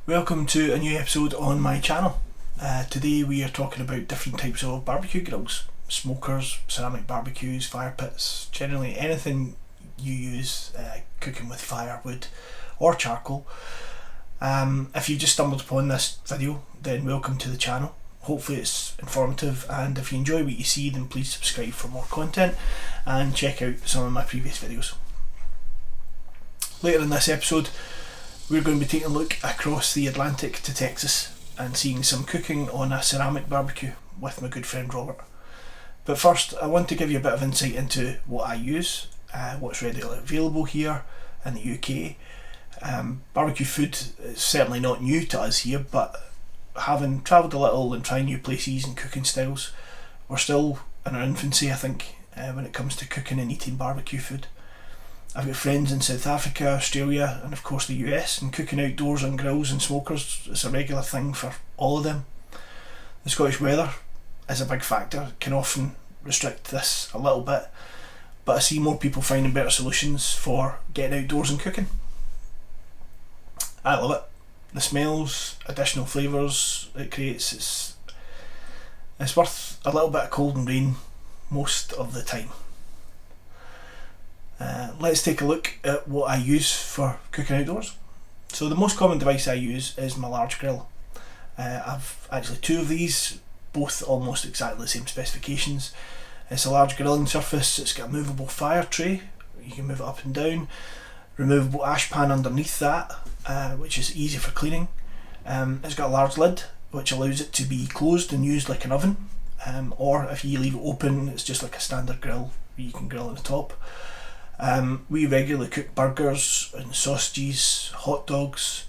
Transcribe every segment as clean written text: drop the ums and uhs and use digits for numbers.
Welcome to a new episode on my channel. Today we are talking about different types of barbecue grills, smokers, ceramic barbecues, fire pits, generally anything you use cooking with firewood or charcoal. If you just stumbled upon this video, then welcome to the channel. Hopefully it's informative, and if you enjoy what you see, then please subscribe for more content and check out some of my previous videos. Later in this episode we're going to be taking a look across the Atlantic to Texas and seeing some cooking on a ceramic barbecue with my good friend Robert. But first I want to give you a bit of insight into what I use, what's readily available here in the UK. Barbecue food is certainly not new to us here, but having travelled a little and trying new places and cooking styles, we're still in our infancy, I think, when it comes to cooking and eating barbecue food. I've got friends in South Africa, Australia and of course the US, and cooking outdoors on grills and smokers is a regular thing for all of them. The Scottish weather is a big factor, can often restrict this a little bit, but I see more people finding better solutions for getting outdoors and cooking. I love it. The smells, additional flavours it creates, it's worth a little bit of cold and rain most of the time. Let's take a look at what I use for cooking outdoors. So the most common device I use is my large grill. I've actually two of these, both almost exactly the same specifications. It's a large grilling surface, it's got a movable fire tray, you can move it up and down, removable ash pan underneath that, which is easy for cleaning. It's got a large lid which allows it to be closed and used like an oven, or if you leave it open it's just like a standard grill where you can grill on the top. We regularly cook burgers and sausages, hot dogs,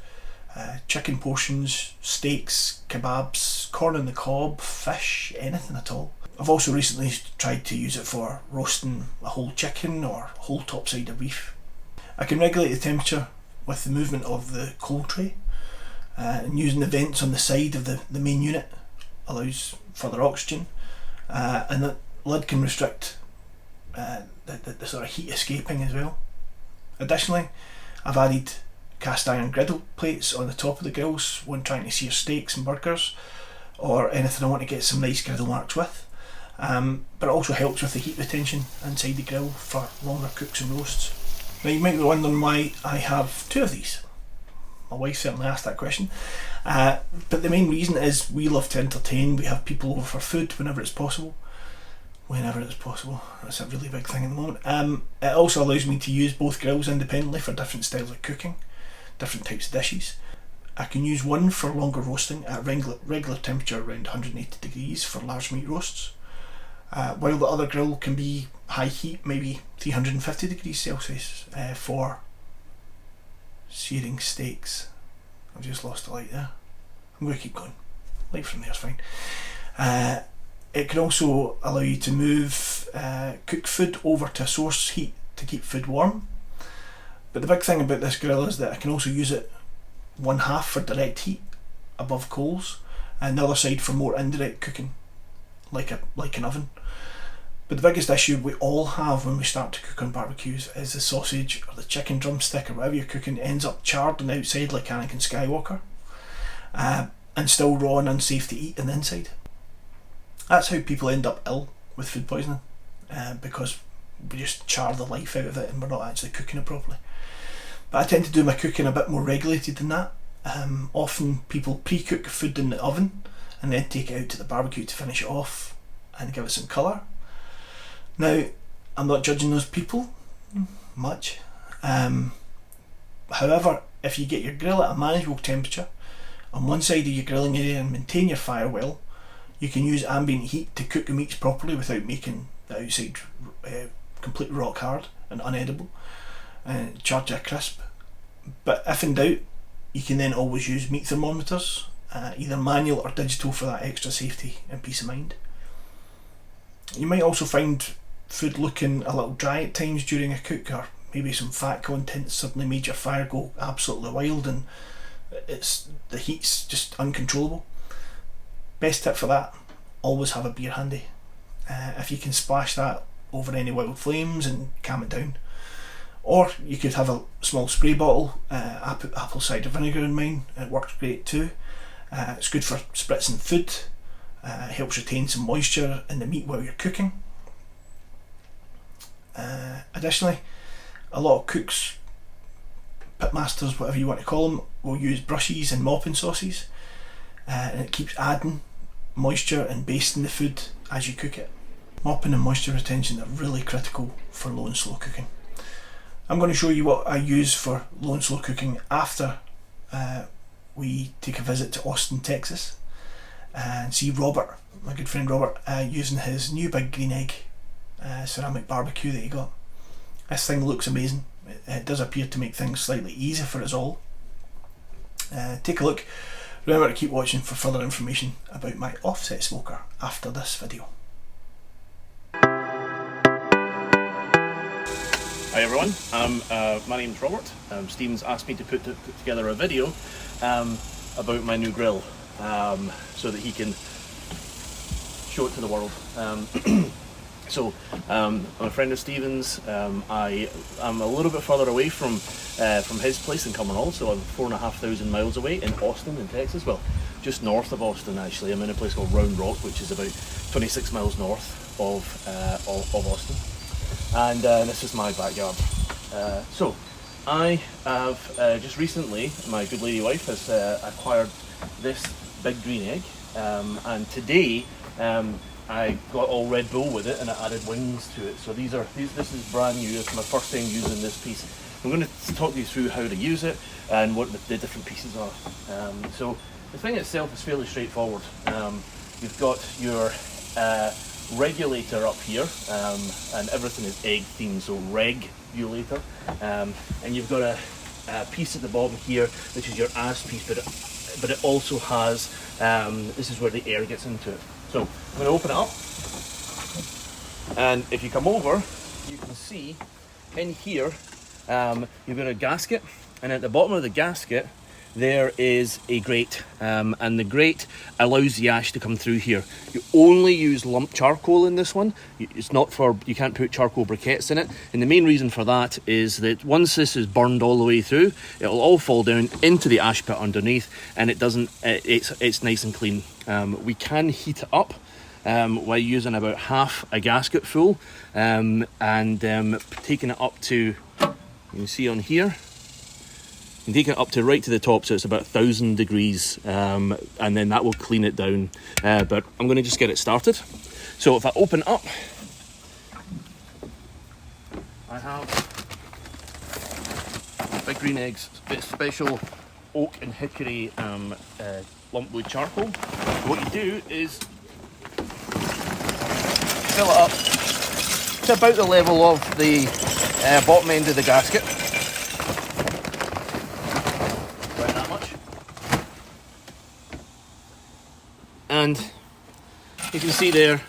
chicken portions, steaks, kebabs, corn on the cob, fish, anything at all. I've also recently tried to use it for roasting a whole chicken or whole topside of beef. I can regulate the temperature with the movement of the cold tray, and using the vents on the side of the main unit allows further oxygen, and the lid can restrict the sort of heat escaping as well. Additionally, I've added cast iron griddle plates on the top of the grills when trying to sear steaks and burgers or anything I want to get some nice griddle marks with, but it also helps with the heat retention inside the grill for longer cooks and roasts. Now you might be wondering why I have two of these. My wife certainly asked that question, but the main reason is we love to entertain. We have people over for food whenever it's possible. That's a really big thing at the moment. It also allows me to use both grills independently for different styles of cooking, different types of dishes. I can use one for longer roasting at regular temperature around 180 degrees for large meat roasts, while the other grill can be high heat, maybe 350 degrees Celsius, for searing steaks. I've just lost the light there. I'm going to keep going. Light from there is fine. It can also allow you to move cooked food over to a source heat to keep food warm. But the big thing about this grill is that I can also use it one half for direct heat above coals and the other side for more indirect cooking, like an oven. But the biggest issue we all have when we start to cook on barbecues is the sausage or the chicken drumstick or whatever you're cooking ends up charred on the outside like Anakin Skywalker, and still raw and unsafe to eat on the inside. That's how people end up ill with food poisoning, because we just char the life out of it and we're not actually cooking it properly. But I tend to do my cooking a bit more regulated than that. Often people pre-cook food in the oven and then take it out to the barbecue to finish it off and give it some colour. Now, I'm not judging those people much. However, if you get your grill at a manageable temperature on one side of your grilling area and maintain your fire well, you can use ambient heat to cook the meats properly without making the outside completely rock hard and unedible and charred to a crisp. But if in doubt, you can then always use meat thermometers, either manual or digital, for that extra safety and peace of mind. You might also find food looking a little dry at times during a cook, or maybe some fat content suddenly made your fire go absolutely wild and the heat's just uncontrollable. Best tip for that, always have a beer handy. If you can splash that over any wild flames and calm it down. Or you could have a small spray bottle. I put apple cider vinegar in mine. It works great too. It's good for spritzing food. It helps retain some moisture in the meat while you're cooking. Additionally, a lot of cooks, pitmasters, whatever you want to call them, will use brushes and mopping sauces, and it keeps adding moisture and basting the food as you cook it. Mopping and moisture retention are really critical for low and slow cooking. I'm going to show you what I use for low and slow cooking after we take a visit to Austin, Texas, and see Robert, my good friend Robert, using his new Big Green Egg ceramic barbecue that he got. This thing looks amazing. It does appear to make things slightly easier for us all. Take a look. Remember to keep watching for further information about my offset smoker after this video. Hi everyone, my name's Robert. Stephen's asked me to put together a video about my new grill so that he can show it to the world. So I'm a friend of Stephen's. I'm a little bit further away from his place in Cumbernauld, so I'm 4,500 miles away in Austin in Texas. Well, just north of Austin actually. I'm in a place called Round Rock, which is about 26 miles north of Austin. And this is my backyard. So I have just recently, my good lady wife has acquired this Big Green Egg, and today I got all Red Bull with it and I added wings to it. So this is brand new. It's my first time using this piece. I'm going to talk you through how to use it and what the different pieces are. So the thing itself is fairly straightforward. You've got your regulator up here, and everything is egg themed, so regulator, and you've got a piece at the bottom here which is your ash piece, but it also has this is where the air gets into it. So I'm going to open it up, and if you come over you can see in here you've got a gasket, and at the bottom of the gasket there is a grate, and the grate allows the ash to come through here. You only use lump charcoal in this one. It's not for, you can't put charcoal briquettes in it, and the main reason for that is that once this is burned all the way through, it'll all fall down into the ash pit underneath, and it doesn't. It's nice and clean. We can heat it up while using about half a gasket full, and taking it up to, you can see on here, and take it up to right to the top, so it's about 1,000 degrees, and then that will clean it down. But I'm going to just get it started. So if I open up, I have Big Green Egg's special oak and hickory lumpwood charcoal. So what you do is fill it up to about the level of the bottom end of the gasket. And you can see there,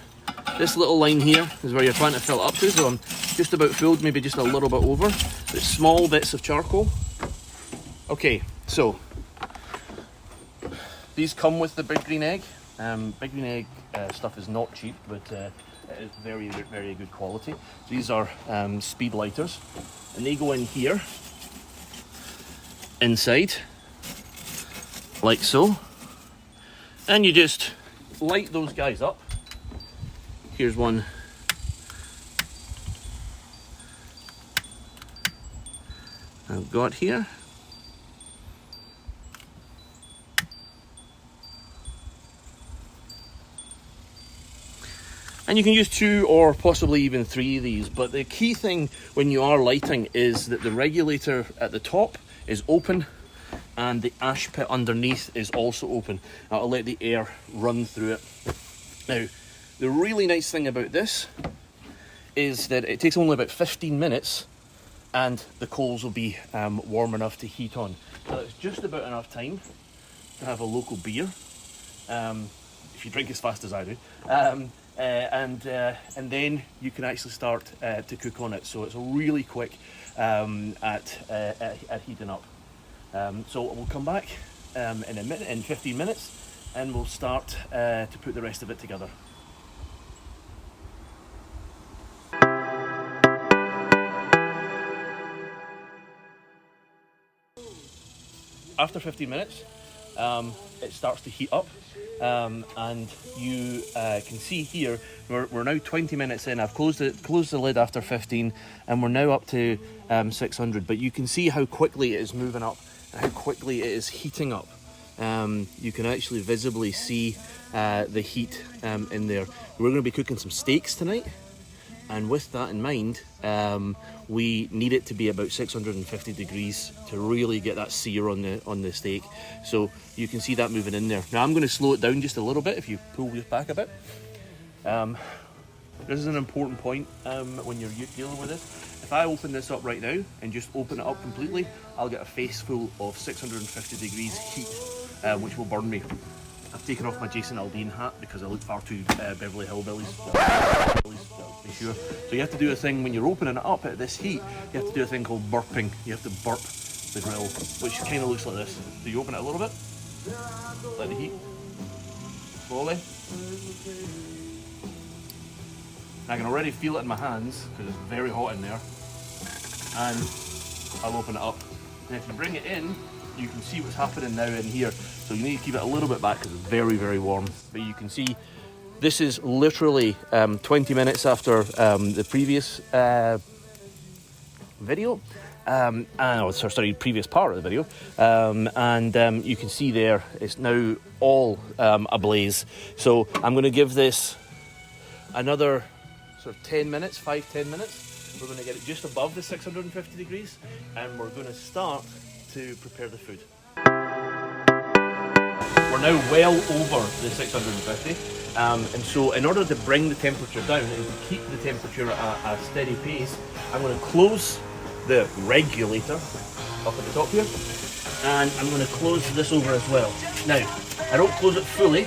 this little line here is where you're trying to fill it up to, so I'm just about filled, maybe just a little bit over. There's small bits of charcoal. Okay, so these come with the Big Green Egg. Big Green Egg stuff is not cheap, but it is very, very good quality. These are speed lighters, and they go in here, inside, like so. And you just light those guys up. Here's one. I've got here. And you can use 2 or possibly even 3 of these, but the key thing when you are lighting is that the regulator at the top is open, and the ash pit underneath is also open. That'll let the air run through it. Now, the really nice thing about this is that it takes only about 15 minutes and the coals will be warm enough to heat on. So it's just about enough time to have a local beer, if you drink as fast as I do, and then you can actually start to cook on it. So it's really quick at heating up. So we'll come back in a minute, in 15 minutes, and we'll start to put the rest of it together. after 15 minutes, it starts to heat up. And you can see here we're now 20 minutes in. I've closed the lid after 15, and we're now up to 600. But you can see how quickly it is moving up and how quickly it is heating up. You can actually visibly see the heat in there. We're going to be cooking some steaks tonight, and with that in mind, we need it to be about 650 degrees to really get that sear on the steak. So you can see that moving in there. Now I'm going to slow it down just a little bit if you pull this back a bit. This is an important point when you're dealing with this. If I open this up right now and just open it up completely, I'll get a face full of 650 degrees heat, which will burn me. I've taken off my Jason Aldean hat because I look far too Beverly Hillbillies. Be sure. So you have to do a thing when you're opening it up at this heat. You have to do a thing called burping. You have to burp the grill, which kind of looks like this. So you open it a little bit, let the heat slowly. I can already feel it in my hands because it's very hot in there. And I'll open it up. And if you bring it in, you can see what's happening now in here. So you need to keep it a little bit back because it's very, very warm. But you can see this is literally 20 minutes after the previous video. Previous part of the video. And you can see there, it's now all ablaze. So I'm going to give this another sort of 10 minutes, 5-10 minutes. We're going to get it just above the 650 degrees, and we're going to start to prepare the food. We're now well over the 650, and so in order to bring the temperature down and keep the temperature at a steady pace, I'm going to close the regulator up at the top here, and I'm going to close this over as well. Now, I don't close it fully,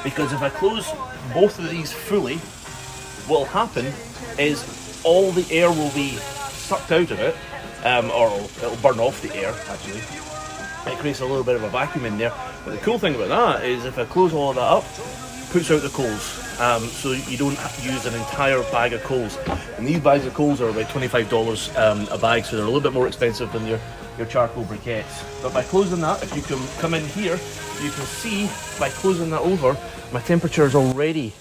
because if I close both of these fully, what will happen is all the air will be sucked out of it, or it'll burn off the air, actually. It creates a little bit of a vacuum in there. But the cool thing about that is if I close all of that up, it puts out the coals. So you don't have to use an entire bag of coals. And these bags of coals are about $25 a bag, so they're a little bit more expensive than your charcoal briquettes. But by closing that, if you can come in here, you can see by closing that over, my temperature is already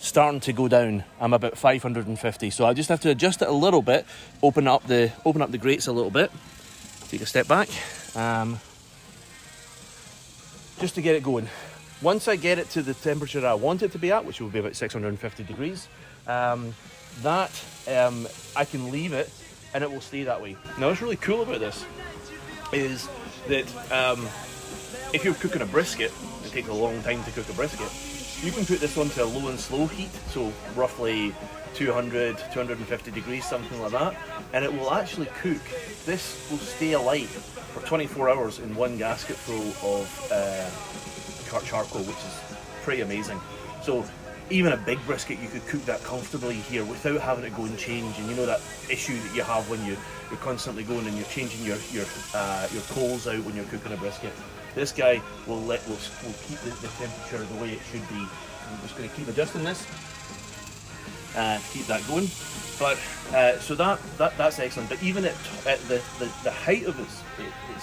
starting to go down. I'm about 550, so I just have to adjust it a little bit, open up the grates a little bit, take a step back, just to get it going. Once I get it to the temperature I want it to be at, which will be about 650 degrees, I can leave it and it will stay that way. Now what's really cool about this is that if you're cooking a brisket, it takes a long time to cook a brisket, you can put this onto a low and slow heat, so roughly 200, 250 degrees, something like that, and it will actually cook. This will stay alight for 24 hours in one gasket full of charcoal, which is pretty amazing. So even a big brisket, you could cook that comfortably here without having to go and change. And you know that issue that you have when you're constantly going and you're changing your coals out when you're cooking a brisket. This guy will keep the temperature the way it should be. I'm just going to keep adjusting this, keep that going. But so that's excellent. But even at the height of its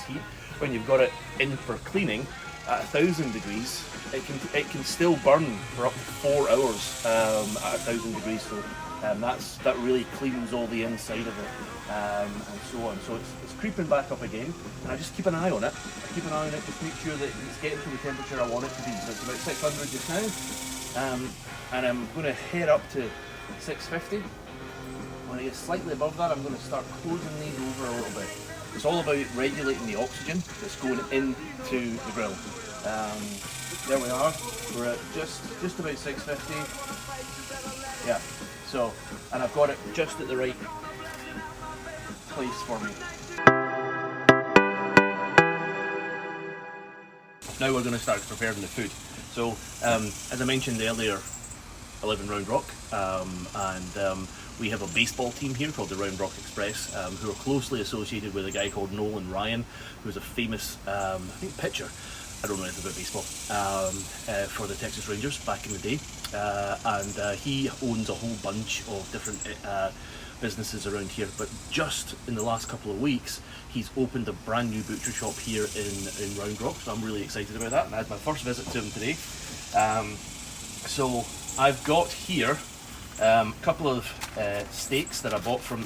heat, when you've got it in for cleaning at 1,000 degrees, it can still burn for up to 4 hours at 1,000 degrees. So that really cleans all the inside of it, and so on. So it's creeping back up again, and I just keep an eye on it. I keep an eye on it to make sure that it's getting to the temperature I want it to be. So it's about 600 just now, and I'm going to head up to 650. When I get slightly above that, I'm going to start closing these over a little bit. It's all about regulating the oxygen that's going into the grill. There we are. We're at just about 650. Yeah. So, and I've got it just at the right place for me. Now we're going to start preparing the food. So, as I mentioned earlier, I live in Round Rock, and we have a baseball team here called the Round Rock Express, who are closely associated with a guy called Nolan Ryan, who's a famous, I think, pitcher. I don't know anything about baseball, for the Texas Rangers back in the day, and he owns a whole bunch of different businesses around here, but just in the last couple of weeks he's opened a brand new butcher shop here in Round Rock, so I'm really excited about that, and I had my first visit to him today. So I've got here a couple of steaks that I bought from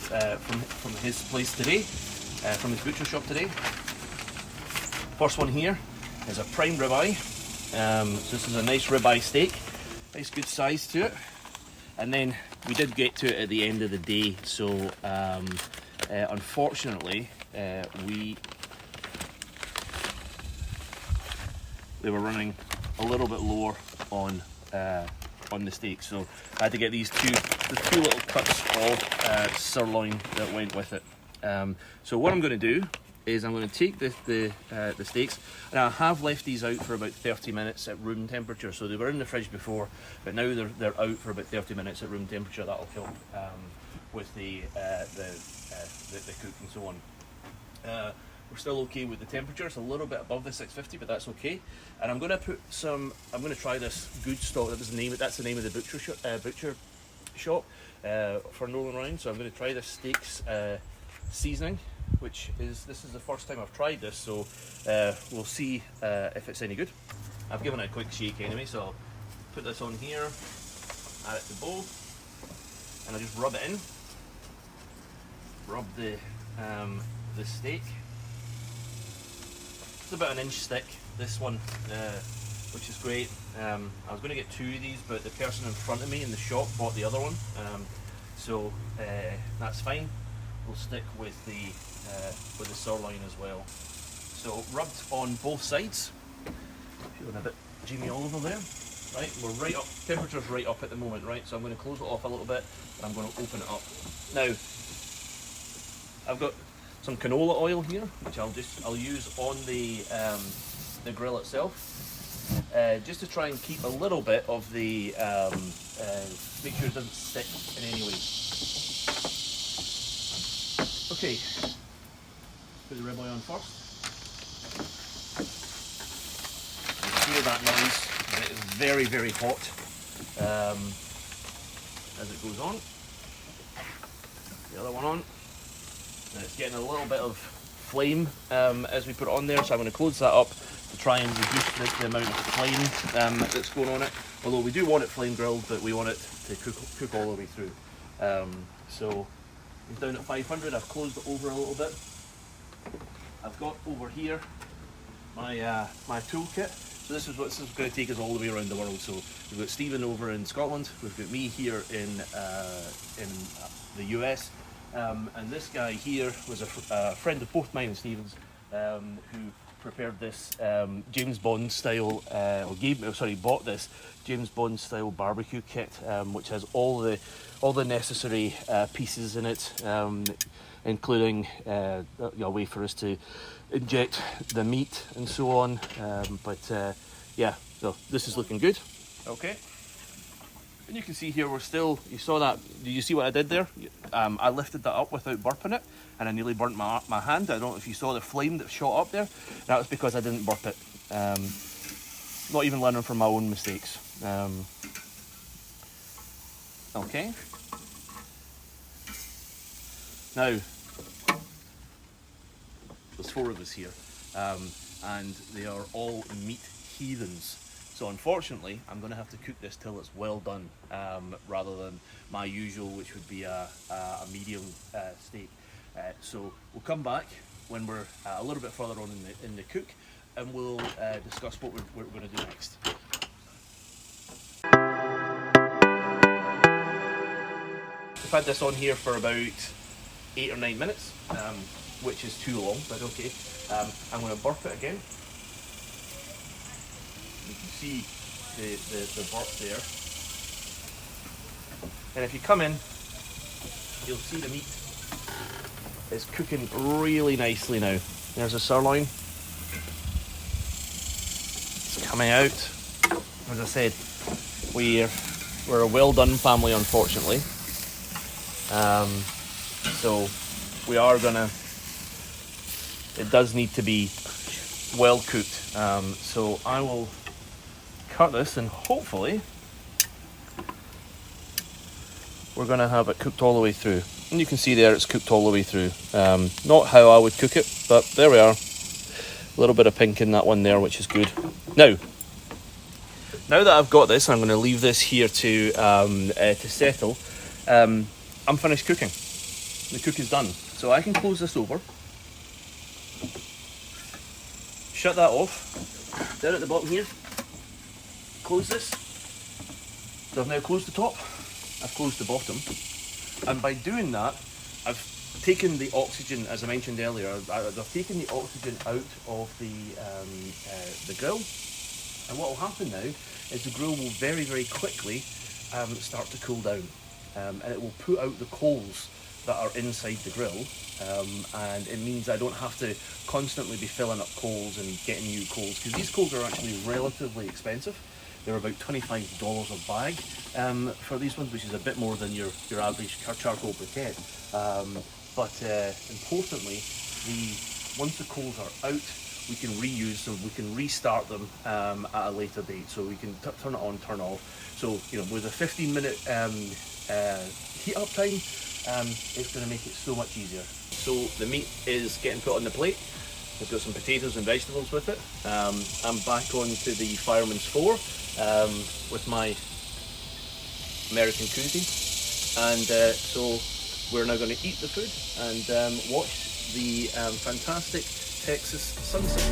his place today, from his butcher shop today. First one here is a prime ribeye. So this is a nice ribeye steak, nice good size to it. And then we did get to it at the end of the day, so unfortunately they were running a little bit lower on the steak, so I had to get the two little cuts of sirloin that went with it. So what I'm going to do is I'm going to take the steaks, and I have left these out for about 30 minutes at room temperature. So they were in the fridge before, but now they're out for about 30 minutes at room temperature. That'll help with the cook and so on. We're still okay with the temperature. It's a little bit above the 650, but that's okay. And I'm going to try this Good Stock. That's the name of the butcher shop for Northern Ryan. So I'm going to try this steaks seasoning, this is the first time I've tried this, so we'll see if it's any good. I've given it a quick shake anyway, so I'll put this on here, add it to the bowl, and I just rub it in. Rub the steak. It's about an inch thick, this one, which is great. I was going to get two of these, but the person in front of me in the shop bought the other one, so that's fine. We'll stick with the sirloin as well. So rubbed on both sides. Feeling a bit Jamie Oliver there. Right, we're right up. Temperature's right up at the moment, right? So I'm going to close it off a little bit, and I'm going to open it up. Now, I've got some canola oil here, which I'll use on the grill itself, just to try and keep a little bit of the make sure it doesn't stick in any way. Okay, put the ribeye on first. You hear that noise, and it is very, very hot as it goes on. The other one on. Now it's getting a little bit of flame as we put it on there, so I'm going to close that up to try and reduce the amount of flame that's going on it. Although we do want it flame grilled, but we want it to cook all the way through. So it's down at 500. I've closed it over a little bit. I've got over here my my toolkit. So this is going to take us all the way around the world. So we've got Stephen over in Scotland. We've got me here in the US, and this guy here was a friend of both mine and Stephen's, who prepared this James Bond style, bought this James Bond style barbecue kit, which has all the necessary pieces in it, including a way for us to inject the meat and so on. Yeah, so this is looking good. Okay. And you can see here you saw that, did you see what I did there? I lifted that up without burping it, and I nearly burnt my hand. I don't know if you saw the flame that shot up there. That was because I didn't burp it. Not even learning from my own mistakes. Okay. Now, there's 4 of us here, and they are all meat heathens. So unfortunately, I'm going to have to cook this till it's well done, rather than my usual, which would be a medium steak. So we'll come back when we're a little bit further on in the cook, and we'll discuss what we're going to do next. We've had this on here for about 8 or 9 minutes, which is too long, but okay. I'm going to burp it again. You can see the burp there. And if you come in, you'll see the meat is cooking really nicely now. There's a sirloin. It's coming out. As I said, we're a well done family, unfortunately. So we are gonna. It does need to be well cooked. So I will cut this, and hopefully we're going to have it cooked all the way through. And you can see there it's cooked all the way through. Not how I would cook it, but there we are. A little bit of pink in that one there, which is good. Now that I've got this, I'm going to leave this here to settle. I'm finished cooking. The cook is done. So I can close this over. Shut that off. Down at the bottom here. Close this. So I've now closed the top. I've closed the bottom. And by doing that, I've taken the oxygen, as I mentioned earlier, I've taken the oxygen out of the grill. And what will happen now is the grill will very, very quickly start to cool down. And it will put out the coals that are inside the grill. And it means I don't have to constantly be filling up coals and getting new coals, because these coals are actually relatively expensive. They're about $25 a bag for these ones, which is a bit more than your average charcoal briquette. But importantly, once the coals are out, we can reuse them, we can restart them at a later date. So we can turn it on, turn off. So, you know, with a 15-minute heat up time, it's going to make it so much easier. So the meat is getting put on the plate. We've got some potatoes and vegetables with it. I'm back onto the Fireman's 4 with my American cuisine, and so we're now going to eat the food and watch the fantastic Texas sunset.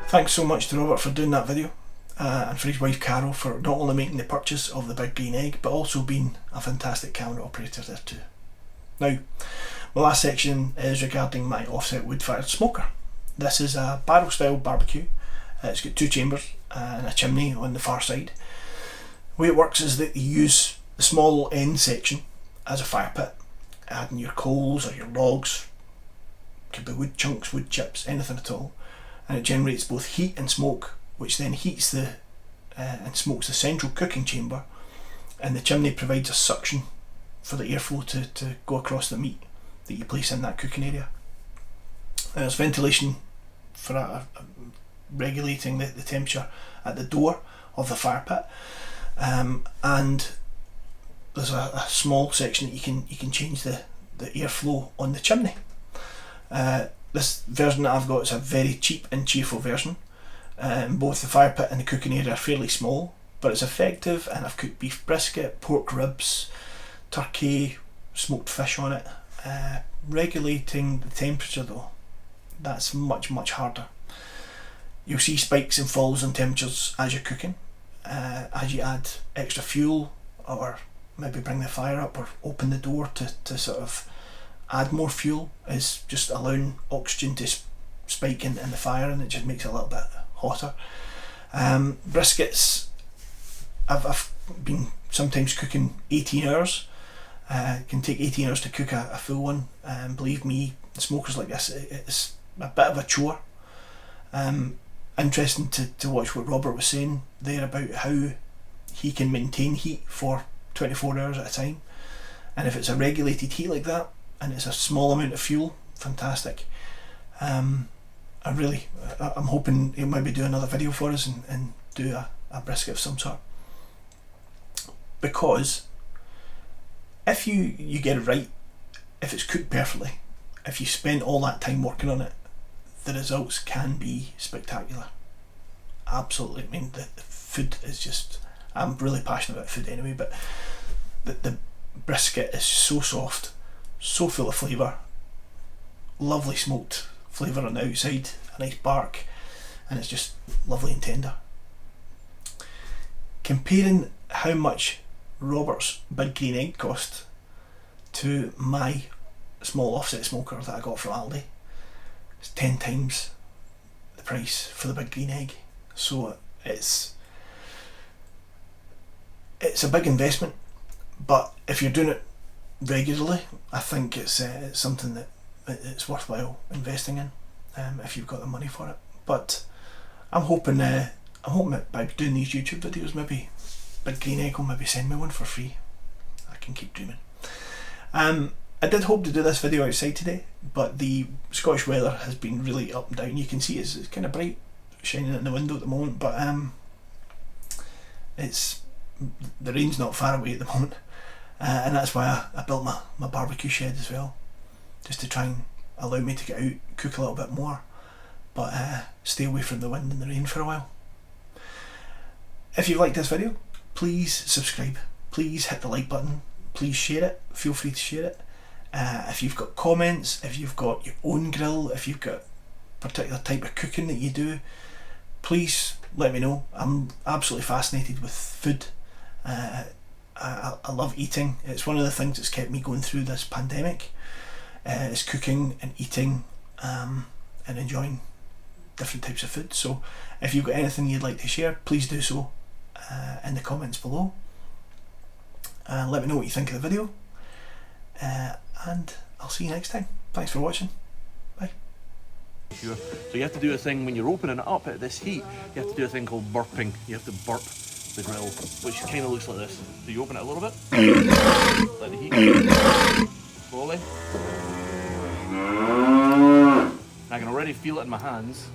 Thanks so much to Robert for doing that video, and for his wife Carol for not only making the purchase of the big green egg, but also being a fantastic camera operator there too. Now, my last section is regarding my offset wood-fired smoker. This is a barrel style barbecue. It's got 2 chambers and a chimney on the far side. The way it works is that you use the small end section as a fire pit, adding your coals or your logs, could be wood chunks, wood chips, anything at all, and it generates both heat and smoke, which then heats and smokes the central cooking chamber, and the chimney provides a suction for the airflow to go across the meat that you place in that cooking area. And there's ventilation for regulating the temperature at the door of the fire pit, and there's a small section that you can change the airflow on the chimney. This version that I've got is a very cheap and cheerful version. Both the fire pit and the cooking area are fairly small, but it's effective, and I've cooked beef brisket, pork ribs, turkey, smoked fish on it. Regulating the temperature though, that's much harder. You'll see spikes and falls in temperatures as you're cooking, as you add extra fuel, or maybe bring the fire up, or open the door to sort of add more fuel, is just allowing oxygen to spike in the fire, and it just makes it a little bit hotter. Briskets, I've been sometimes cooking 18 hours. It can take 18 hours to cook a full one, and believe me, smokers like this, it's a bit of a chore. Interesting to watch what Robert was saying there about how he can maintain heat for 24 hours at a time, and if it's a regulated heat like that and it's a small amount of fuel, fantastic. I'm hoping he'll maybe do another video for us and do a brisket of some sort, because if you get it right, if it's cooked perfectly, if you spend all that time working on it, the results can be spectacular. Absolutely. I mean, the food is just, I'm really passionate about food anyway, but the brisket is so soft, so full of flavour, lovely smoked flavour on the outside, a nice bark, and it's just lovely and tender. Comparing how much Robert's big green egg cost to my small offset smoker that I got from Aldi, it's 10 times the price for the big green egg. So it's a big investment, but if you're doing it regularly, I think it's something that it's worthwhile investing in, if you've got the money for it. But I'm hoping that by doing these YouTube videos, maybe Big Green Egg will maybe send me one for free. I can keep dreaming. I did hope to do this video outside today, but the Scottish weather has been really up and down. You can see it's kind of bright, shining in the window at the moment, but the rain's not far away at the moment, and that's why I built my barbecue shed as well, just to try and allow me to get out, cook a little bit more, but stay away from the wind and the rain for a while. If you've liked this video, please subscribe, please hit the like button, please share it, feel free to share it. If you've got comments, if you've got your own grill, if you've got a particular type of cooking that you do, please let me know. I'm absolutely fascinated with food. I love eating. It's one of the things that's kept me going through this pandemic, is cooking and eating and enjoying different types of food. So if you've got anything you'd like to share, please do so in the comments below. Let me know what you think of the video, and I'll see you next time. Thanks for watching. Bye. Sure. So you have to do a thing when you're opening it up at this heat. You have to do a thing called burping. You have to burp the grill, which kind of looks like this. So you open it a little bit, let the heat slowly. I can already feel it in my hands.